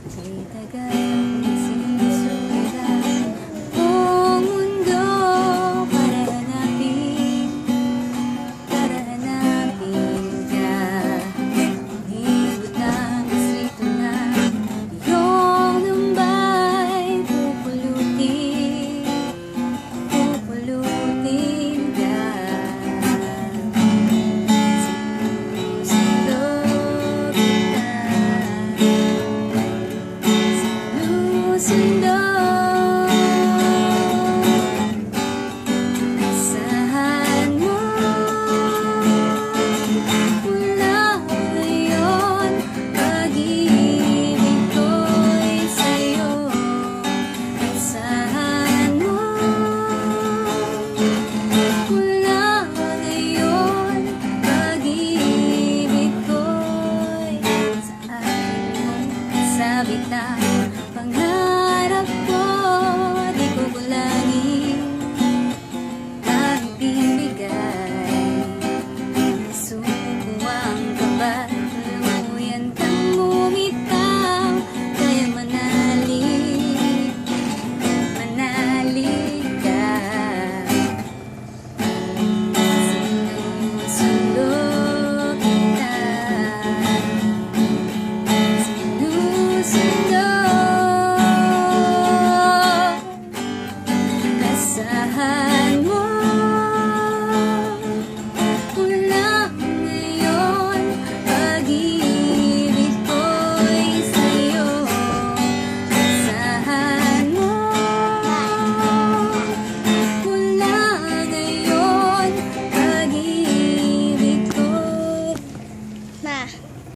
Kay tagal kong sinusundan buong mundo para hanapin ka. Umibot ang distrito na iyong lumbay, pupulutin ka. Sinusunod asahan mo mula ngayon, pag-ibig ko'y sa'yo. Asahan mo mula ngayon, pag-ibig ko'y sa akin mong sabitan.